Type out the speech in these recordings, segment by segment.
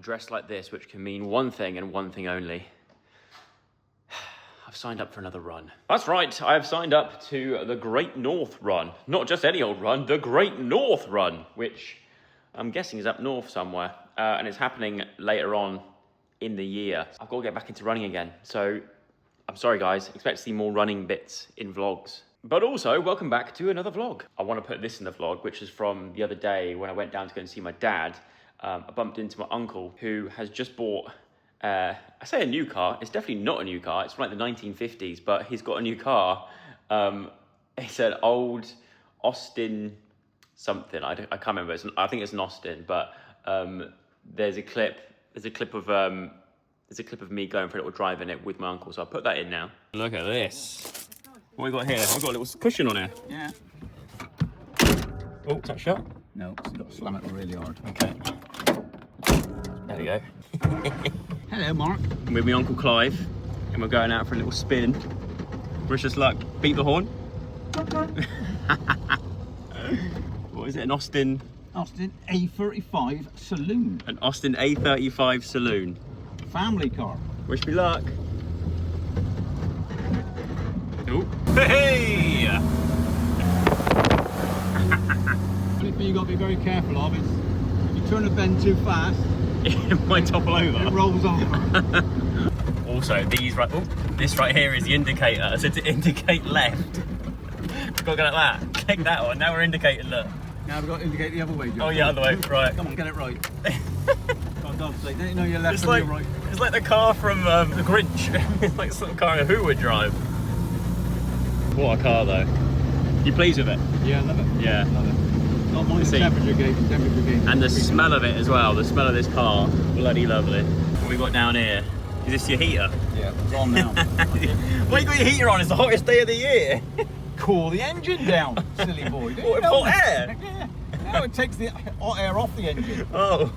dressed like this, which can mean one thing and one thing only. I've signed up for another run. That's right, I have signed up to the Great North Run. Not just any old run, the Great North Run, which I'm guessing is up north somewhere. And it's happening later on in the year. I've got to get back into running again. So I'm sorry guys, expect to see more running bits in vlogs. But also, welcome back to another vlog. I want to put this in the vlog, which is from the other day when I went down to go and see my dad. I bumped into my uncle who has just bought, I say a new car, it's definitely not a new car, it's from like the 1950s, but he's got a new car. It's an old Austin something, I can't remember, I think it's an Austin, but there's a clip of me going for a little drive in it with my uncle, so I'll put that in now. Look at this. What we got here? We've got a little cushion on here. Yeah. Oh, is that shut? No, you've got to slam it really hard. Okay. There we go. Hello, Mark. I'm with my Uncle Clive, and we're going out for a little spin. Wish us luck. Beat the horn. What is it, an Austin? Austin A35 Saloon. An Austin A35 Saloon. Family car. Wish me luck. Oh. Hey! Only thing you got to be very careful of is if you turn a bend too fast, it might topple over. It rolls over. Also, this right here is the indicator. So to indicate left, we've got to go like that. Click that on. Now we're indicating left. Now we've got to indicate the other way, Joe. Oh yeah, other way. Right. Come on, get it right. For God's sake, don't you know your left and your right? It's like the car from The Grinch. It's like some car who would drive. What a car though. You pleased with it? Yeah, I love it. Yeah. Love it. Not mind the temperature gauge. And the smell of it as well. The smell of this car, bloody lovely. What we got down here? Is this your heater? Yeah, it's on now. Why you got your heater on? It's the hottest day of the year. Cool the engine down, silly boy. What, hot air? Yeah. Now it takes the hot air off the engine. Oh,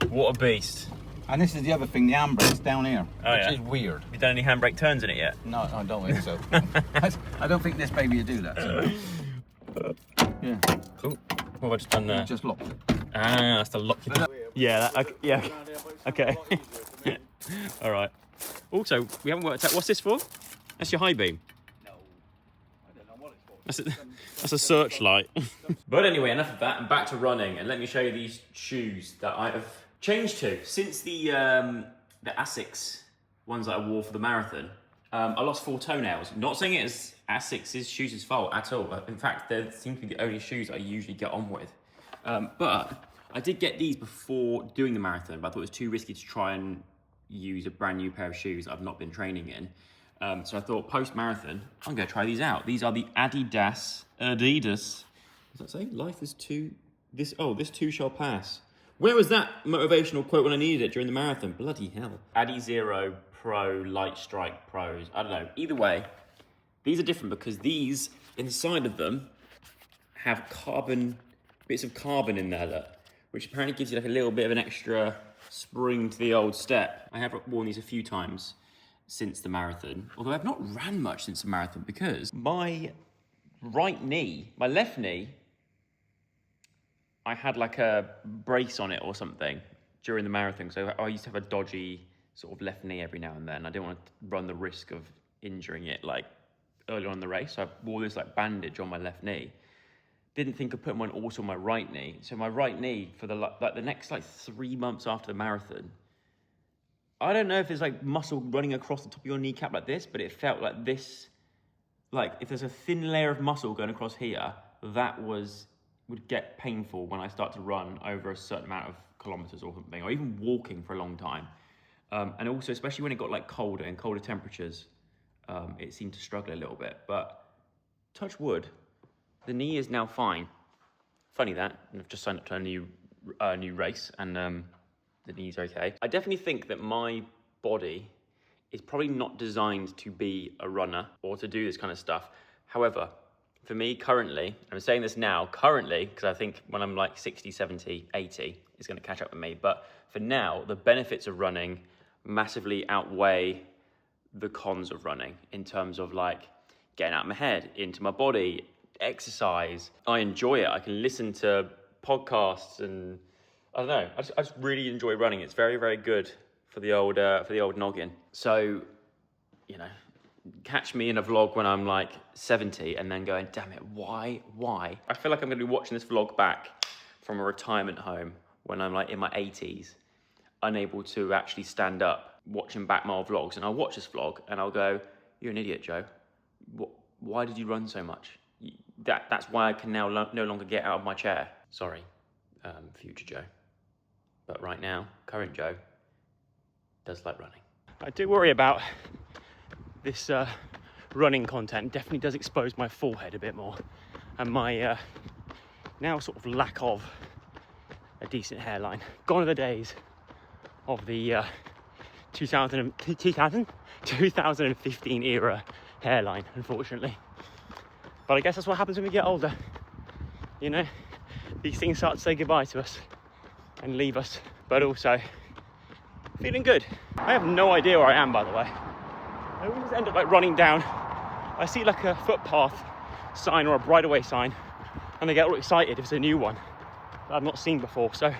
what a beast. And this is the other thing, the handbrake's down here, which is weird. Have you done any handbrake turns in it yet? No, I don't think so. I don't think this baby will do that. So. Yeah. Cool. What have I just done there? Just locked it. Ah, that's the lock. Yeah, yeah. Okay. All right. Also, we haven't worked out, what's this for? That's your high beam? No. I don't know what it's for. That's a searchlight. But anyway, enough of that, and back to running. And let me show you these shoes that I have changed to. Since the Asics ones that I wore for the marathon, I lost 4 toenails. Not saying it is Asics' shoes' fault at all. In fact, they seem to be the only shoes I usually get on with. But I did get these before doing the marathon, but I thought it was too risky to try and use a brand new pair of shoes that I've not been training in. So I thought post-marathon, I'm going to try these out. These are the Adidas. Does that say? Life is too... This too shall pass. Where was that motivational quote when I needed it during the marathon? Bloody hell. Adi Zero Pro Light Strike Pros. I don't know. Either way, these are different because these, inside of them, have bits of carbon in there, which apparently gives you like a little bit of an extra spring to the old step. I have worn these a few times since the marathon, although I've not ran much since the marathon because my left knee, I had like a brace on it or something during the marathon. So I used to have a dodgy sort of left knee every now and then. I didn't want to run the risk of injuring it like early on in the race. So I wore this like bandage on my left knee. Didn't think of putting one also on my right knee. So my right knee for the next 3 months after the marathon, I don't know if there's like muscle running across the top of your kneecap like this, but it felt like this, like if there's a thin layer of muscle going across here, that would get painful when I start to run over a certain amount of kilometers or something, or even walking for a long time. And also, especially when it got like colder and colder temperatures, it seemed to struggle a little bit, but touch wood, the knee is now fine. Funny that, I've just signed up to a new race and the knee's okay. I definitely think that my body is probably not designed to be a runner or to do this kind of stuff. However, for me currently, I'm saying this now, because I think when I'm like 60, 70, 80, it's gonna catch up with me. But for now, the benefits of running massively outweigh the cons of running in terms of like getting out of my head, into my body, exercise. I enjoy it. I can listen to podcasts and I don't know. I just really enjoy running. It's very, very good for the old noggin. So, you know, catch me in a vlog when I'm like 70 and then going, damn it, why? I feel like I'm gonna be watching this vlog back from a retirement home when I'm like in my 80s, unable to actually stand up, watching back my old vlogs. And I'll watch this vlog and I'll go, you're an idiot, Joe. Why did you run so much? That's why I can now no longer get out of my chair. Sorry, future Joe. But right now, current Joe does like running. I do worry about this running content. Definitely does expose my forehead a bit more, and my now sort of lack of a decent hairline. Gone are the days of the 2015 era hairline, unfortunately. But I guess that's what happens when we get older. You know, these things start to say goodbye to us and leave us. But also, feeling good. I have no idea where I am, by the way. I always end up like running down. I see like a footpath sign or a right of way sign, and I get all excited if it's a new one that I've not seen before. So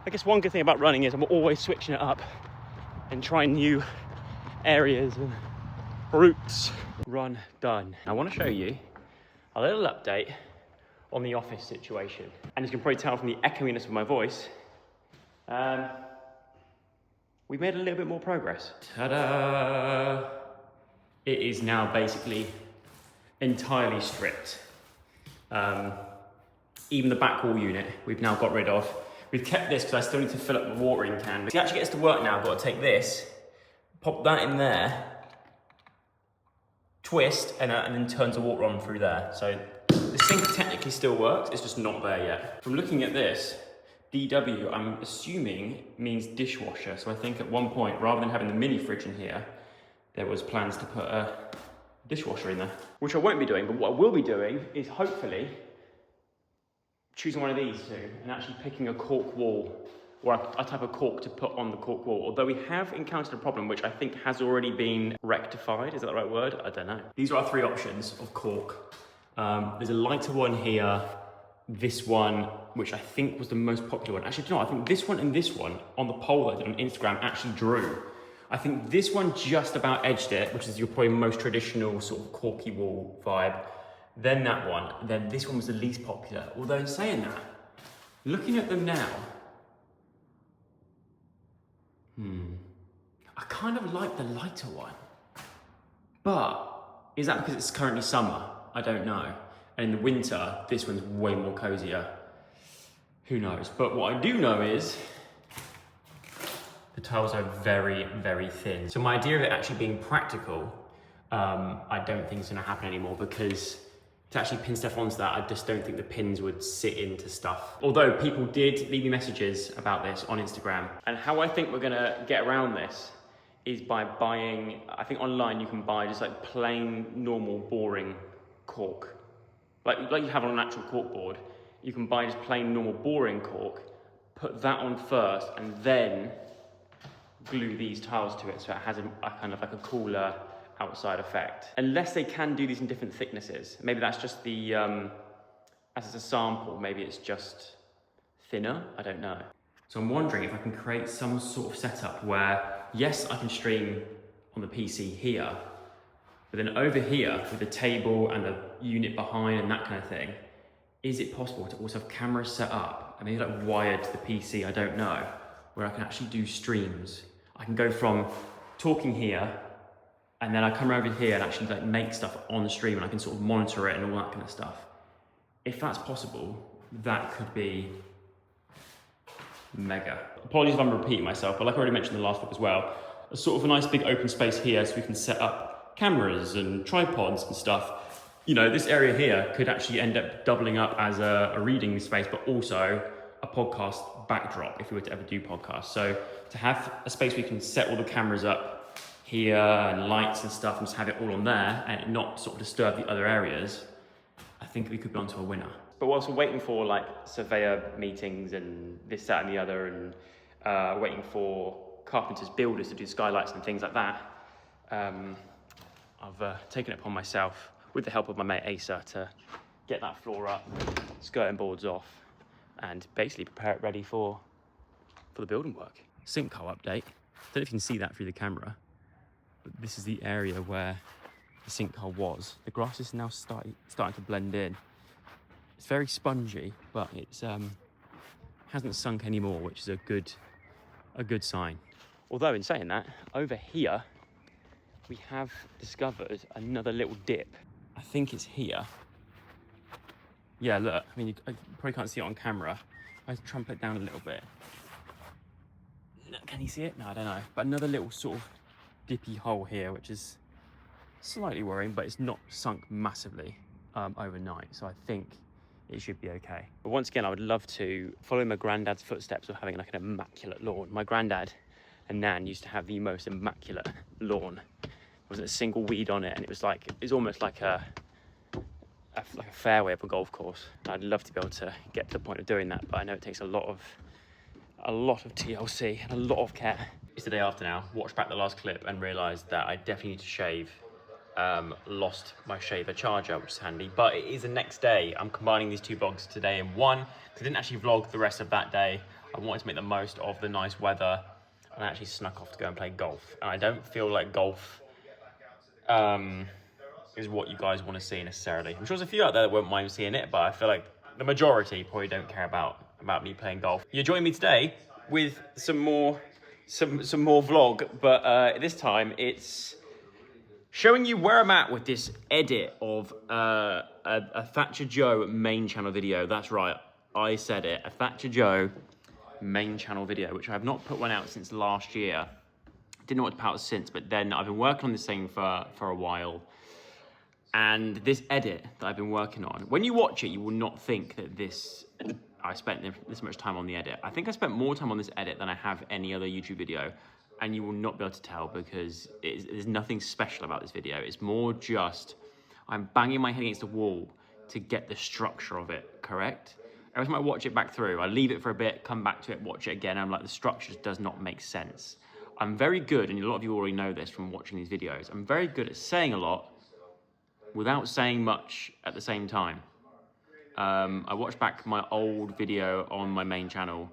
I guess one good thing about running is I'm always switching it up and trying new areas and routes. Run done. I want to show you a little update on the office situation. And as you can probably tell from the echoiness of my voice, we've made a little bit more progress. Ta-da! It is now basically entirely stripped. Even the back wall unit we've now got rid of. We've kept this because I still need to fill up the watering can. But to actually get this to work now, I've got to take this, pop that in there, twist, and then turns the water on through there. So the sink technically still works, it's just not there yet. From looking at this, DW, I'm assuming means dishwasher. So I think at one point, rather than having the mini fridge in here, there was plans to put a dishwasher in there. Which I won't be doing, but what I will be doing is hopefully choosing one of these two and actually picking a cork wall or a type of cork to put on the cork wall. Although we have encountered a problem which I think has already been rectified. Is that the right word? I don't know. These are our three options of cork. There's a lighter one here, this one, which I think was the most popular one. Actually, do you know what? I think this one and this one on the poll that I did on Instagram actually drew. I think this one just about edged it, which is your probably most traditional sort of corky wall vibe. Then that one, then this one was the least popular. Although in saying that, looking at them now, I kind of like the lighter one. But is that because it's currently summer? I don't know. And in the winter, this one's way more cozier. Who knows? But what I do know is the tiles are very, very thin. So my idea of it actually being practical, I don't think it's gonna happen anymore, because to actually pin stuff onto that, I just don't think the pins would sit into stuff. Although people did leave me messages about this on Instagram. And how I think we're gonna get around this is by buying, I think online you can buy just like plain, normal, boring cork. Like you have on an actual cork board. You can buy just plain, normal, boring cork, put that on first, and then glue these tiles to it so it has a kind of like a cooler outside effect. Unless they can do these in different thicknesses. Maybe that's just the, as it's a sample, maybe it's just thinner, I don't know. So I'm wondering if I can create some sort of setup where, yes, I can stream on the PC here, but then over here with the table and the unit behind and that kind of thing, is it possible to also have cameras set up and maybe like wired to the PC, I don't know, where I can actually do streams. I can go from talking here and then I come over here and actually like make stuff on the stream, and I can sort of monitor it and all that kind of stuff. If that's possible, that could be mega. Apologies if I'm repeating myself, but like I already mentioned in the last vlog as well, a sort of a nice big open space here so we can set up cameras and tripods and stuff. You know, this area here could actually end up doubling up as a reading space, but also a podcast backdrop if we were to ever do podcasts. So to have a space where we can set all the cameras up here and lights and stuff and just have it all on there and it not sort of disturb the other areas, I think we could be onto a winner. But whilst we're waiting for like surveyor meetings and this, that and the other, and waiting for carpenters, builders to do skylights and things like that, I've taken it upon myself, with the help of my mate Asa, to get that floor up, skirting boards off, and basically prepare it ready for the building work. Sinkhole update. Don't know if you can see that through the camera, but this is the area where the sinkhole was. The grass is now starting to blend in. It's very spongy, but it's hasn't sunk anymore, which is a good sign. Although in saying that, over here we have discovered another little dip. I think it's here. Yeah, look. I mean, you probably can't see it on camera. I try and put it down a little bit. Can you see it? No, I don't know. But another little sort of dippy hole here, which is slightly worrying, but it's not sunk massively overnight. So I think it should be okay. But once again, I would love to follow my granddad's footsteps of having like an immaculate lawn. My granddad and Nan used to have the most immaculate lawn. There wasn't a single weed on it, and it's almost like a fairway of a golf course. I'd love to be able to get to the point of doing that, but I know it takes a lot of TLC and a lot of care. It's the day after now. Watched back the last clip and realised that I definitely need to shave. Lost my shaver charger, which is handy, but it is the next day. I'm combining these two vlogs today in one, because I didn't actually vlog the rest of that day. I wanted to make the most of the nice weather, and I actually snuck off to go and play golf. And I don't feel like golf is what you guys want to see necessarily. I'm sure there's a few out there that won't mind seeing it, but I feel like the majority probably don't care about me playing golf. You're joining me today with some more vlog, but this time it's showing you where I'm at with this edit of a Thatcher Joe main channel video. That's right, I said it, a Thatcher Joe main channel video, which I have not put one out since last year. Didn't know what to put out since, but then I've been working on this thing for a while. And this edit that I've been working on, when you watch it, you will not think that I spent this much time on the edit. I think I spent more time on this edit than I have any other YouTube video, and you will not be able to tell because there's nothing special about this video. It's more just, I'm banging my head against the wall to get the structure of it correct. Every time I watch it back through, I leave it for a bit, come back to it, watch it again, and I'm like, the structure does not make sense. I'm very good, and a lot of you already know this from watching these videos, I'm very good at saying a lot without saying much at the same time. I watched back my old video on my main channel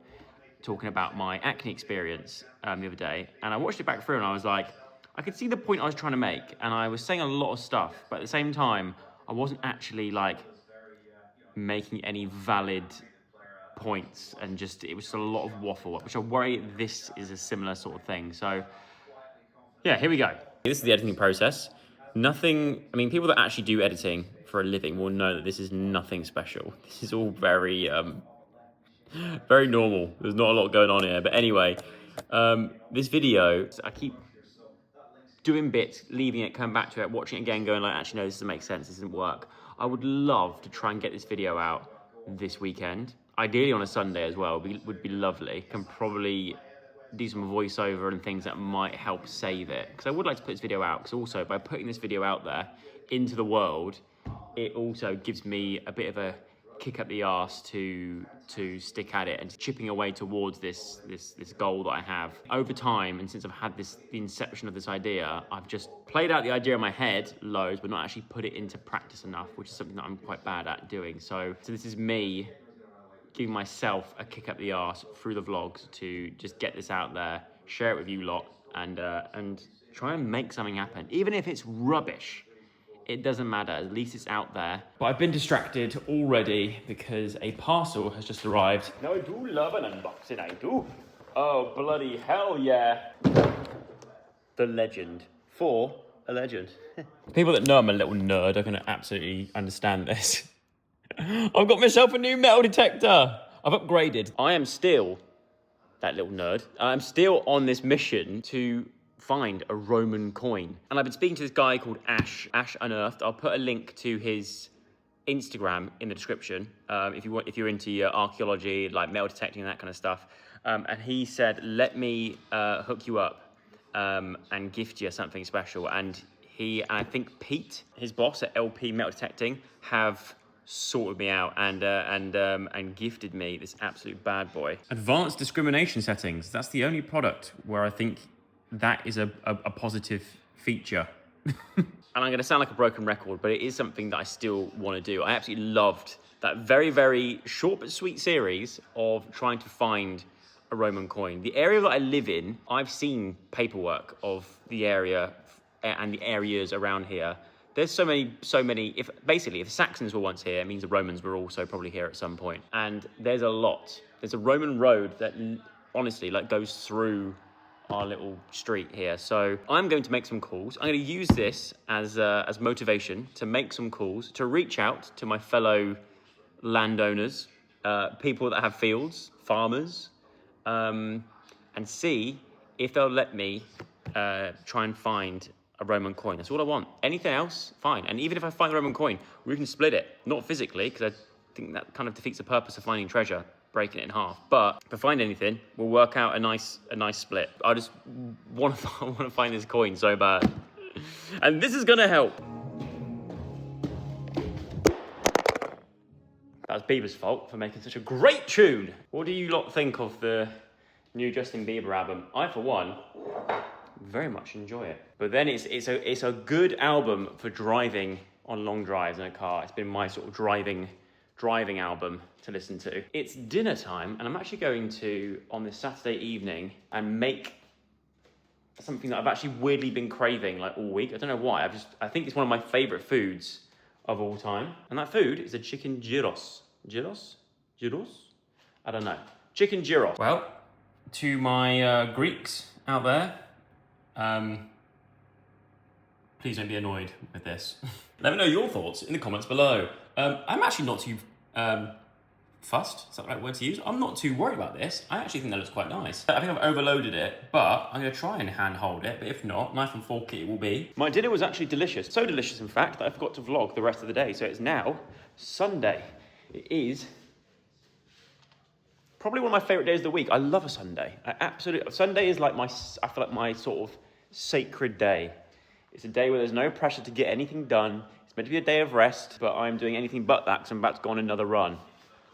talking about my acne experience the other day, and I watched it back through and I was like, I could see the point I was trying to make, and I was saying a lot of stuff, but at the same time, I wasn't actually like making any valid points, and just, it was a lot of waffle, which I worry this is a similar sort of thing. So yeah, here we go. This is the editing process. Nothing, I mean, people that actually do editing for a living will know that this is nothing special. This is all very, very normal. There's not a lot going on here. But anyway, this video, I keep doing bits, leaving it, coming back to it, watching it again, going like, actually, no, this doesn't make sense. This doesn't work. I would love to try and get this video out this weekend. Ideally on a Sunday as well, would be lovely. Can probably do some voiceover and things that might help save it, because I would like to put this video out, because also by putting this video out there into the world, it also gives me a bit of a kick up the arse to stick at it and chipping away towards this goal that I have. Over time, and since I've had the inception of this idea, I've just played out the idea in my head loads, but not actually put it into practice enough, which is something that I'm quite bad at doing. So this is me giving myself a kick up the arse through the vlogs to just get this out there, share it with you lot, and try and make something happen. Even if it's rubbish, it doesn't matter, at least it's out there. But I've been distracted already because a parcel has just arrived. Now I do love an unboxing, I do. Oh, bloody hell yeah. The legend. For a legend. People that know I'm a little nerd are gonna absolutely understand this. I've got myself a new metal detector. I've upgraded. I am still, that little nerd, I'm still on this mission to find a Roman coin. And I've been speaking to this guy called Ash Unearthed. I'll put a link to his Instagram in the description if you're into archaeology, like metal detecting and that kind of stuff. And he said, let me hook you up and gift you something special. And I think Pete, his boss at LP Metal Detecting, have sorted me out and gifted me this absolute bad boy. Advanced discrimination settings. That's the only product where I think that is a positive feature. And I'm going to sound like a broken record, but it is something that I still want to do. I absolutely loved that very, very short but sweet series of trying to find a Roman coin. The area that I live in, I've seen paperwork of the area and the areas around here. There's so many, if the Saxons were once here, it means the Romans were also probably here at some point. And there's a lot. There's a Roman road that honestly like goes through our little street here. So I'm going to make some calls. I'm going to use this as motivation to make some calls, to reach out to my fellow landowners, people that have fields, farmers, and see if they'll let me try and find a Roman coin. That's all I want. Anything else, fine. And even if I find the Roman coin, we can split it. Not physically, because I think that kind of defeats the purpose of finding treasure, breaking it in half. But if I find anything, we'll work out a nice split. I just want to find this coin so bad. And this is gonna help. That was Bieber's fault for making such a great tune. What do you lot think of the new Justin Bieber album? I, for one, very much enjoy it. But then it's a good album for driving on long drives in a car. It's been my sort of driving album to listen to. It's dinner time, and I'm actually going to, on this Saturday evening, and make something that I've actually weirdly been craving like all week. I don't know why. I think it's one of my favorite foods of all time. And that food is a chicken gyros. Gyros? I don't know. Chicken gyros. Well, to my Greeks out there, please don't be annoyed with this. Let me know your thoughts in the comments below. I'm actually not too fussed, is that the right word to use? I'm not too worried about this. I actually think that looks quite nice. I think I've overloaded it, but I'm gonna try and hand hold it, but if not, knife and fork it will be. My dinner was actually delicious. So delicious, in fact, that I forgot to vlog the rest of the day. So it's now Sunday. It is probably one of my favorite days of the week. I love a Sunday. Sunday is like I feel like my sort of sacred day. It's a day where there's no pressure to get anything done. It's meant to be a day of rest, but I'm doing anything but that because I'm about to go on another run.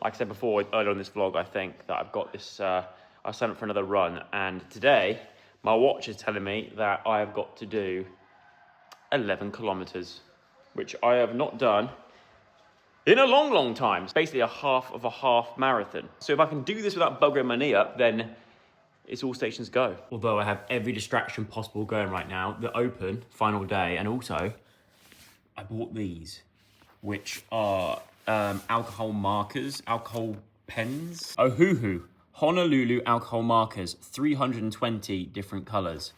Like I said before, earlier on this vlog, I think that I've got this, I signed up for another run. And today, my watch is telling me that I have got to do 11 kilometers, which I have not done in a long, long time. It's basically a half of a half marathon. So if I can do this without buggering my knee up, then it's all stations go. Although I have every distraction possible going right now, the open, final day, and also I bought these, which are alcohol markers, alcohol pens. Ohuhu, Honolulu alcohol markers, 320 different colors.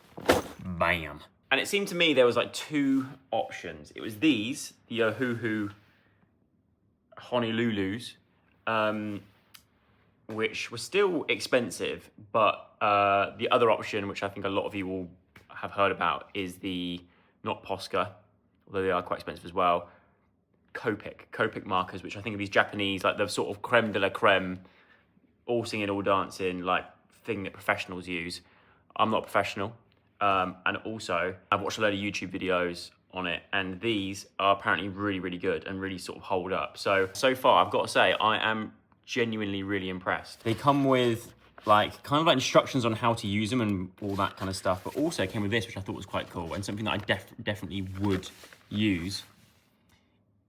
Bam. And it seemed to me there was like two options. It was these, the Ohuhu Honolulus, which were still expensive, but the other option, which I think a lot of you will have heard about, is the, not Posca, although they are quite expensive as well, Copic markers, which I think are these Japanese, like the sort of creme de la creme, all singing, all dancing, like thing that professionals use. I'm not a professional. And also, I've watched a load of YouTube videos on it, and these are apparently really, really good and really sort of hold up. So far, I've got to say, I am genuinely really impressed. They come with like kind of like instructions on how to use them and all that kind of stuff, but also came with this, which I thought was quite cool and something that I definitely would use.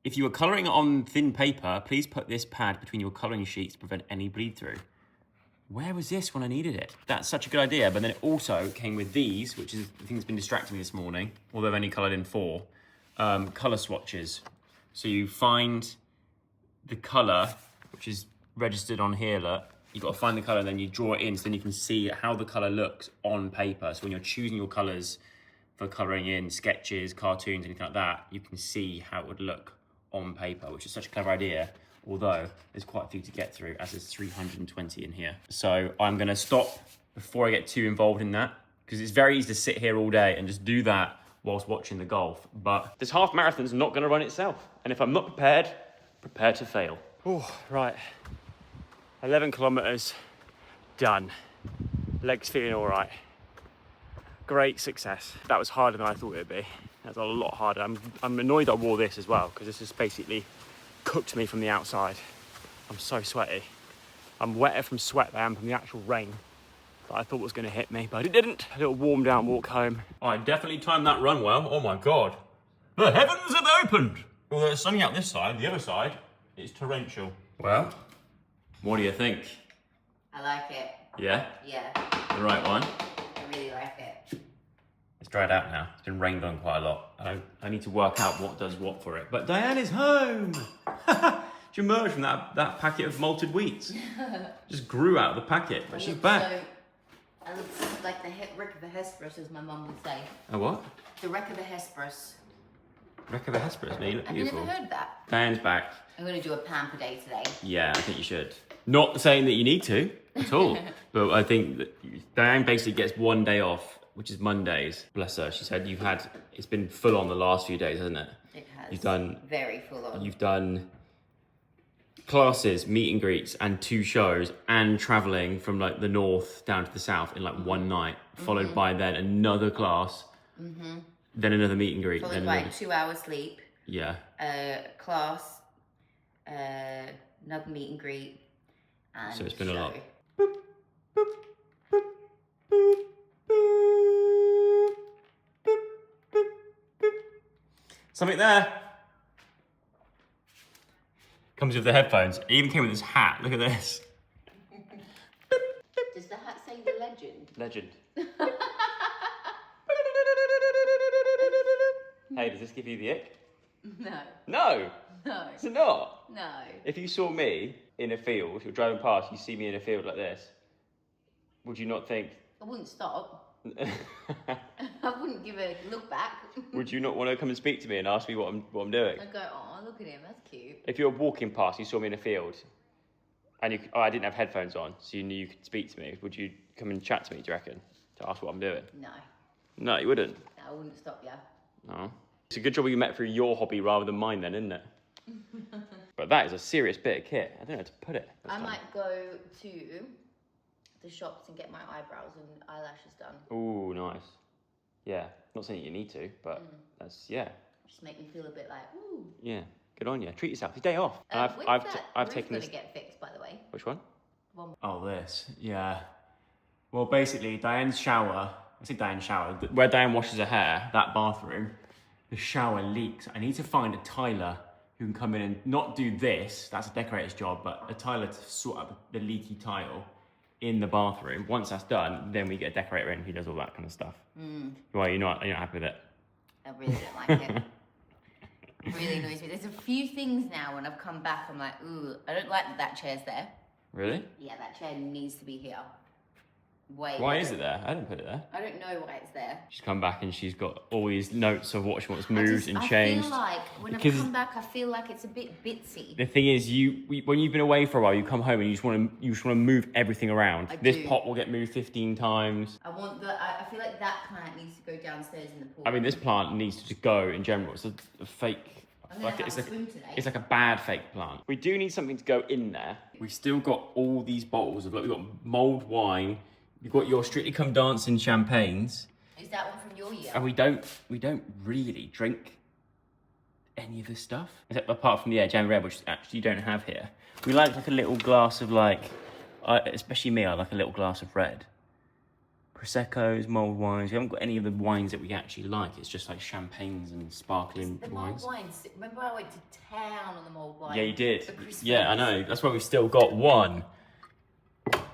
If you are colouring on thin paper, please put this pad between your colouring sheets to prevent any bleed through. Where was this when I needed it? That's such a good idea. But then it also came with these, which is the thing that's been distracting me this morning, although I've only coloured in 4, colour swatches. So you find the colour, which is registered on here, look. You've got to find the colour and then you draw it in so then you can see how the colour looks on paper. So when you're choosing your colours for colouring in sketches, cartoons, anything like that, you can see how it would look on paper, which is such a clever idea, although there's quite a few to get through, as there's 320 in here. So I'm gonna stop before I get too involved in that, because it's very easy to sit here all day and just do that whilst watching the golf. But this half marathon's not gonna run itself. And if I'm not prepared, prepare to fail. Oh, right. 11 kilometers done. Legs feeling all right. Great success. That was harder than I thought it would be. That's a lot harder. I'm annoyed that I wore this as well, because this has basically cooked me from the outside. I'm so sweaty. I'm wetter from sweat than I am from the actual rain that I thought was going to hit me, but it didn't. A little warm down walk home. I definitely timed that run well. Oh my God. The heavens have opened. Although it's sunny out this side, the other side, It's torrential. Well, what do you think? I like it. Yeah? Yeah, The right one? I really like it. It's dried out now. It's been rained on quite a lot. I need to work out what does what for it. But Diane is home! She emerged from that packet of malted wheats. Just grew out of the packet, but she's back. I look like the wreck of a Hesperus, as my mum would say. A what? The wreck of a Hesperus. Wreck of a Hesperus, me. You look Have you beautiful. never heard that? Diane's back. I'm going to do a pamper day today. Yeah, I think you should. Not saying that you need to at all, but I think that Diane basically gets one day off, which is Mondays. Bless her. She said it's been full on the last few days, hasn't it? It has. You've done very full on. You've done classes, meet and greets, and 2 shows, and traveling from like the north down to the south in like one night, followed by then another class, then another meet and greet, Followed then by another... 2 hours sleep. Yeah. Class, another meet and greet, and So it's been show. a lot. Something there. Comes with the headphones. It even came with his hat. Look at this. Does the hat say the legend? Legend. Hey, does this give you the ick? No. No. No. Is it not? No. If you saw me in a field, you're driving past, you see me in a field like this, would you not think... I wouldn't stop. I wouldn't give a look back. Would you not want to come and speak to me and ask me what I'm doing? I'd go, oh, look at him, that's cute. If you're walking past, you saw me in a field, and I didn't have headphones on, so you knew you could speak to me, would you come and chat to me, do you reckon? To ask what I'm doing? No. No, you wouldn't? No, I wouldn't stop you. No. It's a good job we met through your hobby rather than mine then, isn't it? But that is a serious bit of kit. I don't know how to put it. I might go to the shops and get my eyebrows and eyelashes done. Ooh, nice. Yeah, not saying you need to, but that's, yeah. Just make me feel a bit like, ooh. Yeah, good on you. Treat yourself. It's a day off. I've taken this. Going to get fixed, by the way. Which one? One. Oh, this. Yeah. Well, basically, Diane's shower. I say Diane's shower. Where Diane washes her hair, that bathroom, the shower leaks. I need to find a tiler who can come in and not do this. That's a decorator's job, but a tiler to sort out the leaky tile in the bathroom. Once that's done, then we get a decorator in who does all that kind of stuff. Why you're not happy with it? I really don't like it. It really annoys me. There's a few things now when I've come back, I'm like, ooh, I don't like that chair's there. Really? Yeah, that chair needs to be here. Why is it there? I didn't put it there. I don't know why it's there. She's come back and she's got all these notes of what she wants moved and changed. I feel like when Because I've come back, I feel like it's a bit bitsy. the thing is, when you've been away for a while, you come home and you just want to move everything around. This pot will get moved 15 times. I feel like that plant needs to go downstairs in the pool. I mean, this plant needs to just go in general. It's a fake. I'm gonna have a swim today. It's like a bad fake plant. We do need something to go in there. We've still got all these bottles of, like, we've got mulled wine. You've got your Strictly Come Dancing champagnes. Is that one from your year? And we don't really drink any of this stuff. Except apart from the Jam Red, which actually you don't have here. We like a little glass of especially me, I like a little glass of red. Prosecco's, mulled wines. We haven't got any of the wines that we actually like. It's just like champagnes and sparkling the wines. mulled wines. Remember I went to town on the mulled wines? Yeah, you did. Yeah, I know. That's why we've still got 1,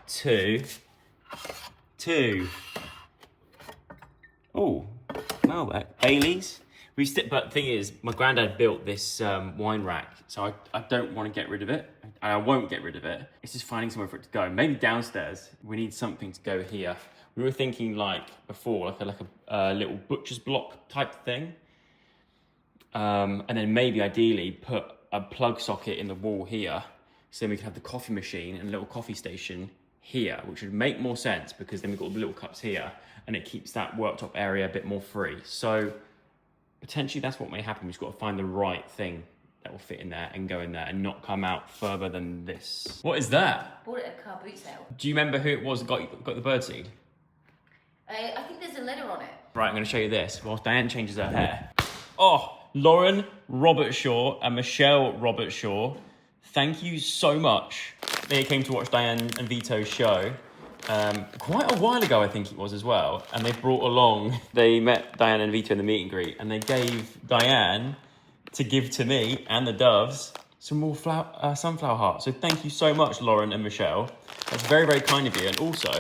2. Oh, Malbec. Bailey's. But the thing is, my granddad built this wine rack, so I don't want to get rid of it. I won't get rid of it. It's just finding somewhere for it to go. Maybe downstairs. We need something to go here. We were thinking before, like a little butcher's block type thing. And then maybe ideally put a plug socket in the wall here, so then we can have the coffee machine and a little coffee station here, which would make more sense because then we've got the little cups here and it keeps that worktop area a bit more free. So potentially that's what may happen. We've just got to find the right thing that will fit in there and go in there and not come out further than this. What is that? Bought it at a car boot sale. Do you remember who it was that got the birdseed? I think there's a letter on it. Right, I'm going to show you this whilst Diane changes her hair. Oh, Lauren Robertshaw and Michelle Robertshaw, thank you so much. They came to watch Diane and Vito's show quite a while ago, I think it was as well. And they met Diane and Vito in the meet and greet, and they gave Diane to give to me and the doves some more sunflower hearts. So thank you so much, Lauren and Michelle. That's very, very kind of you. And also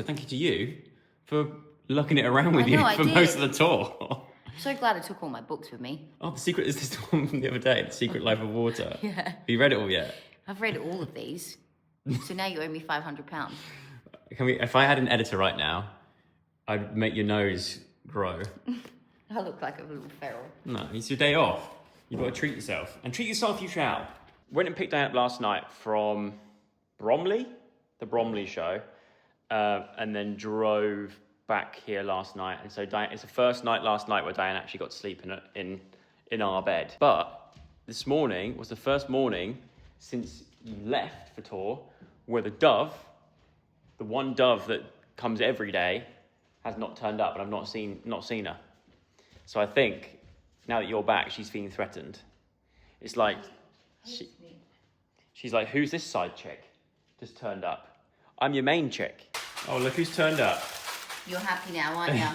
thank you to you for lugging it around with you for most of the tour. So glad I took all my books with me. Oh, the secret is this one from the other day, The Secret Life of Water. Yeah. Have you read it all yet? I've read all of these. So now you owe me £500. If I had an editor right now, I'd make your nose grow. I look like a little feral. No, it's your day off. You've got to treat yourself. And treat yourself you shall. Went and picked Diane up last night from Bromley, the Bromley show, and then drove back here last night. And so Diane, it's the first night last night where Diane actually got to sleep in our bed. But this morning was the first morning since you left for tour where the one dove that comes every day, has not turned up, and I've not seen her. So I think now that you're back, she's feeling threatened. It's like she's like, who's this side chick just turned up? I'm your main chick. Oh, look who's turned up. You're happy now, aren't you?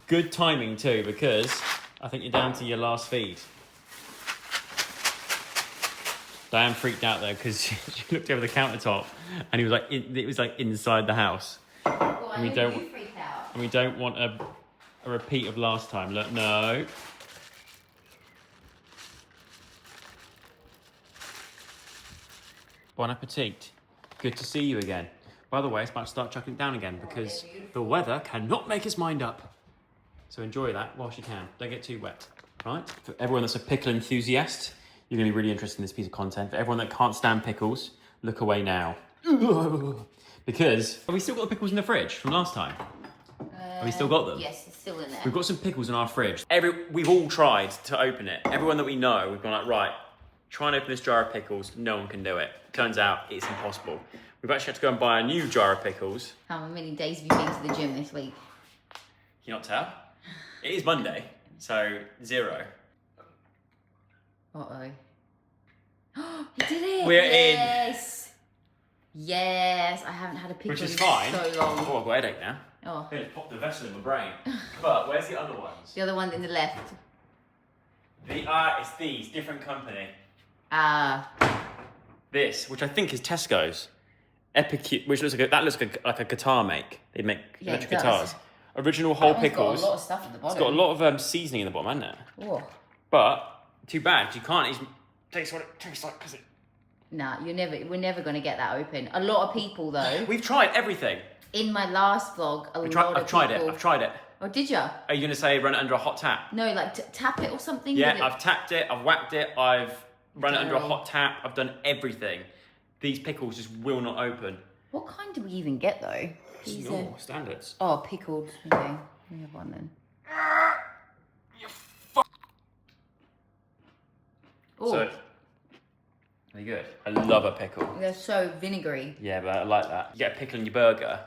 Good timing too, because I think you're down to your last feed. Diane freaked out there because she looked over the countertop and it was like inside the house. Well, And we don't want a repeat of last time. Look, no. Bon appetit. Good to see you again. By the way, it's about to start chucking down again because the weather cannot make its mind up. So enjoy that whilst you can. Don't get too wet, right? For everyone that's a pickle enthusiast, you're going to be really interested in this piece of content. For everyone that can't stand pickles, look away now. Because, have we still got the pickles in the fridge from last time? Have we still got them? Yes, it's still in there. We've got some pickles in our fridge. We've all tried to open it. Everyone that we know, we've gone like, right, try and open this jar of pickles. No one can do it. Turns out it's impossible. We've actually had to go and buy a new jar of pickles. How many days have you been to the gym this week? Can you not tell? It is Monday, so 0. Uh-oh. He did it! We're Yes! Yes! I haven't had a pickle Which is in fine. so long. Oh, I've got a headache now. Oh. I just popped the vessel in my brain. But where's the other ones? The other one in the left. It's these, different company. Ah. This, which I think is Tesco's. Which looks like a guitar make. They make electric guitars. Original whole pickles. Got a lot of stuff at the bottom. It's got a lot of seasoning in the bottom, hasn't it? Oh. But too bad you can't even taste what it tastes like because it. Nah, we're never gonna get that open. A lot of people though. We've tried everything. In my last vlog, I've tried it. Oh, did you? Are you gonna say run it under a hot tap? No, like tap it or something. Yeah, I've tapped it. I've whacked it. I've run it under a hot tap. I've done everything. These pickles just will not open. What kind do we even get though? No, standards. Oh, pickled. Okay, we have one then. You Oh, So, very good. I love a pickle. they're so vinegary. Yeah, but I like that. You get a pickle in your burger,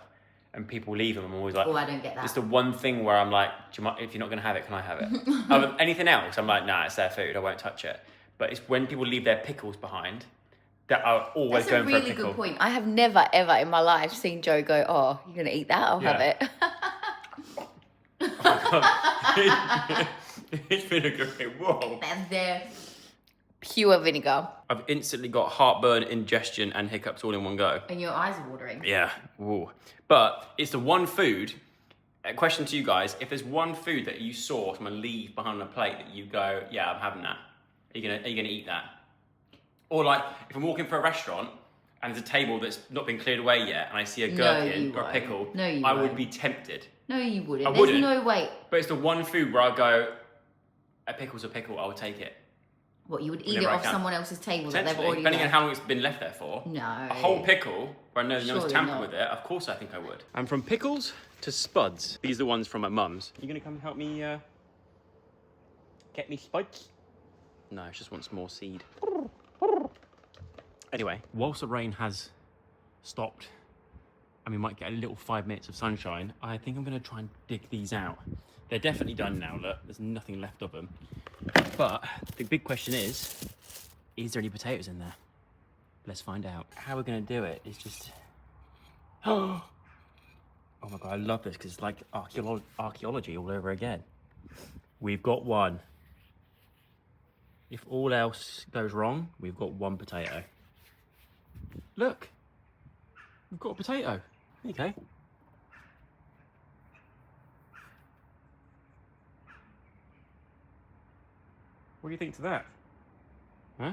and people leave them. I'm always like, Oh, I don't get that. it's the one thing where I'm like, do you mind, if you're not going to have it, can I have it? Anything else, I'm like, nah, it's their food. I won't touch it. But it's when people leave their pickles behind that are always That's going a really for a pickle. good point. I have never ever in my life seen Joe go, "Oh, you're gonna eat that? I'll have it." It's vinegar. Whoa. That's their pure vinegar. I've instantly got heartburn, indigestion, and hiccups all in one go. And your eyes are watering. Yeah. Whoa. But it's the one food. A question to you guys: if there's one food that you saw someone leave behind on a plate that you go, "Yeah, I'm having that," are you gonna eat that? Or like, if I'm walking for a restaurant and there's a table that's not been cleared away yet, and I see a gherkin or a pickle, I would be tempted. No, you wouldn't. I wouldn't. There's no way. But it's the one food where I go, a pickle's a pickle, I would take it. What, you would eat it off someone else's table that they've already depending on left? how long it's been left there for. No. A whole pickle, where I know no one's Surely tampered not. with it, of course I think I would. And from pickles to spuds. These are the ones from my mum's. You gonna come and help me get me spuds? No, she just wants more seed. Anyway, whilst the rain has stopped and we might get a little 5 minutes of sunshine, I think I'm going to try and dig these out. They're definitely done now, look, there's nothing left of them. But the big question is there any potatoes in there? Let's find out. How we're going to do it is just... Oh my God, I love this because it's like archaeology all over again. We've got one. If all else goes wrong, we've got one potato. Look, we've got a potato. There you go. What do you think to that? Huh?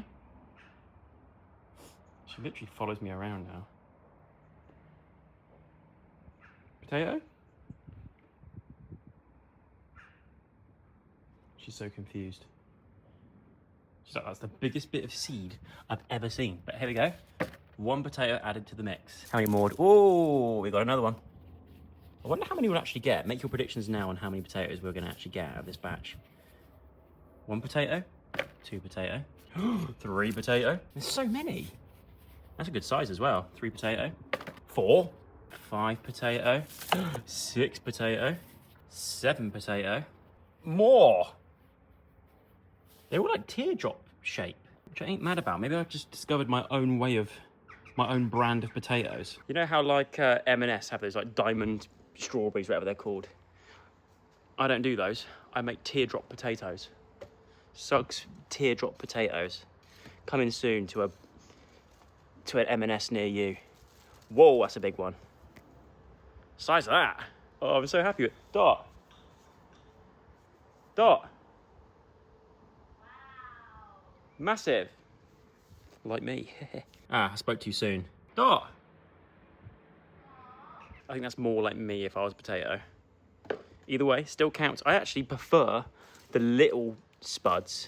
She literally follows me around now. Potato? She's so confused. She's like, that's the biggest bit of seed I've ever seen. But here we go. One potato added to the mix. How many more? Oh, we got another one. I wonder how many we'll actually get. Make your predictions now on how many potatoes we're going to actually get out of this batch. One potato, two potato, three potato. There's so many. That's a good size as well. Three potato, four, five potato, six potato, seven potato, more. They're all like teardrop shape, which I ain't mad about. Maybe I've just discovered my own way of, my own brand of potatoes. You know how like M&S have those like diamond strawberries, whatever they're called? I don't do those. I make teardrop potatoes. Suggs teardrop potatoes. Coming soon to an M&S near you. Whoa, that's a big one. Size of that. Oh, I'm so happy with Dot. Dot. Wow. Massive. Like me. I spoke too soon. Dot. I think that's more like me if I was a potato. Either way, still counts. I actually prefer the little spuds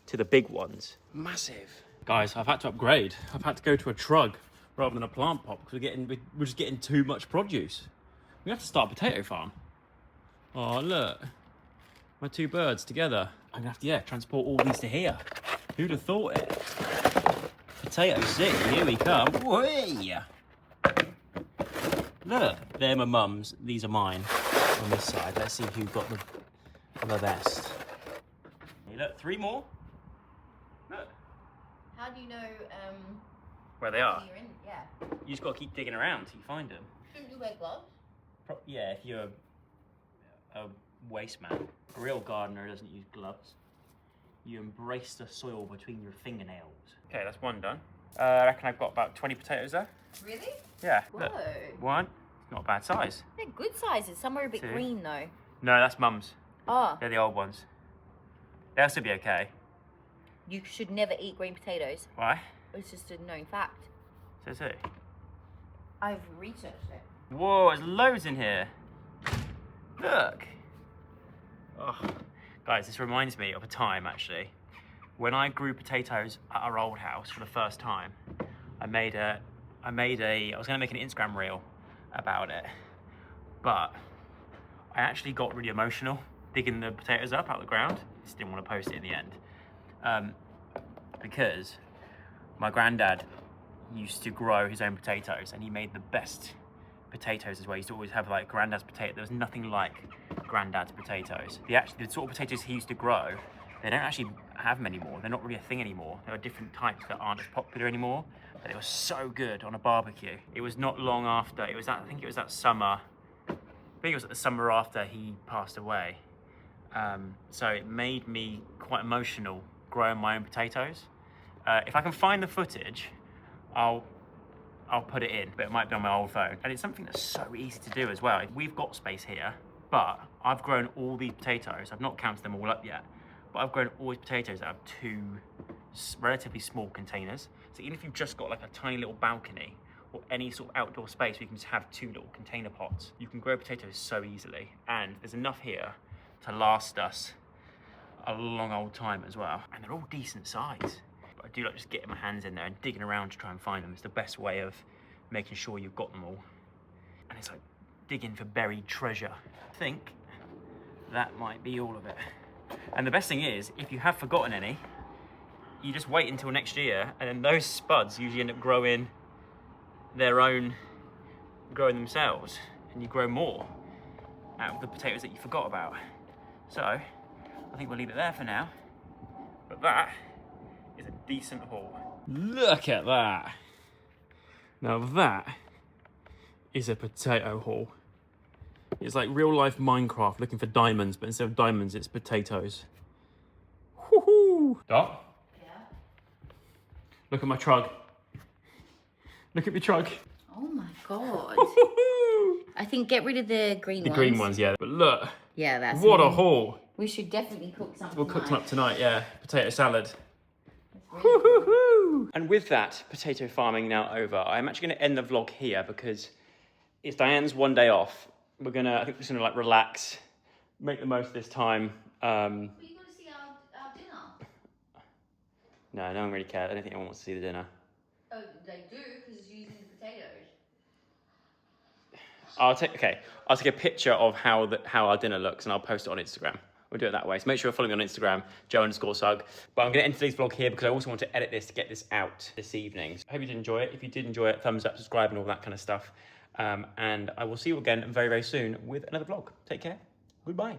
to the big ones. Massive. Guys, I've had to upgrade. I've had to go to a trug rather than a plant pot because we're just getting too much produce. We have to start a potato farm. Oh, look. My two birds together. I'm gonna have to, transport all these to here. Who'd have thought it? Potato City, here we come. Whee! Look, they're my mum's. These are mine on this side. Let's see who got the best. Hey, look, three more. Look. How do you know Where they are. you're in? Yeah. You just got to keep digging around till you find them. Shouldn't you wear gloves? Yeah, if you're a waste man. A real gardener doesn't use gloves. You embrace the soil between your fingernails. Okay, that's one done. I reckon I've got about 20 potatoes there. Really? Yeah. Whoa. Look. One. Not a bad size. They're good sizes. Some are a bit Two. green though. No, that's mum's. Oh. They're the old ones. They'll still be okay. You should never eat green potatoes. Why? It's just a known fact. Says who? I've researched it. Whoa, there's loads in here. Look. Oh, guys, this reminds me of a time actually. When I grew potatoes at our old house for the first time, I was gonna make an Instagram reel about it, but I actually got really emotional digging the potatoes up out of the ground. Just didn't want to post it in the end. Because my granddad used to grow his own potatoes and he made the best potatoes as well. He used to always have like granddad's potato. There was nothing like granddad's potatoes. The sort of potatoes he used to grow, they don't actually have them anymore. They're not really a thing anymore. There are different types that aren't as popular anymore, but they were so good on a barbecue. It was not long after, I think it was that summer, I think it was the summer after he passed away. So it made me quite emotional growing my own potatoes. If I can find the footage, I'll put it in, but it might be on my old phone. And it's something that's so easy to do as well. We've got space here, but I've grown all these potatoes. I've not counted them all up yet, but I've grown all these potatoes out of two relatively small containers. So even if you've just got like a tiny little balcony or any sort of outdoor space where you can just have two little container pots, you can grow potatoes so easily. And there's enough here to last us a long old time as well. And they're all decent size. But I do like just getting my hands in there and digging around to try and find them. It's the best way of making sure you've got them all. And it's like digging for buried treasure. I think that might be all of it. And the best thing is, if you have forgotten any, you just wait until next year, and then those spuds usually end up growing themselves, and you grow more out of the potatoes that you forgot about. So, I think we'll leave it there for now. But that is a decent haul. Look at that. Now that is a potato haul. It's like real life Minecraft looking for diamonds, but instead of diamonds, it's potatoes. Woohoo! Dot? Look at my trug. Look at my trug. Oh my god. I think get rid of the green ones. The green ones, yeah. But look. Yeah, that's what a haul. We should definitely cook something. We'll cook some up tonight, yeah. Potato salad. Really cool. And with that potato farming now over, I'm actually going to end the vlog here because it's Diane's one day off. I think we're just going to like relax, make the most of this time. But you got to see our dinner. No one really cares. I don't think anyone wants to see the dinner. Oh, they do because it's using the potatoes. I'll take a picture of how our dinner looks and I'll post it on Instagram. We'll do it that way. So make sure you're following me on Instagram, Joe_Sugg. But I'm going to end today's vlog here because I also want to edit this to get this out this evening. So I hope you did enjoy it. If you did enjoy it, thumbs up, subscribe and all that kind of stuff. And I will see you again very, very soon with another vlog. Take care. Goodbye.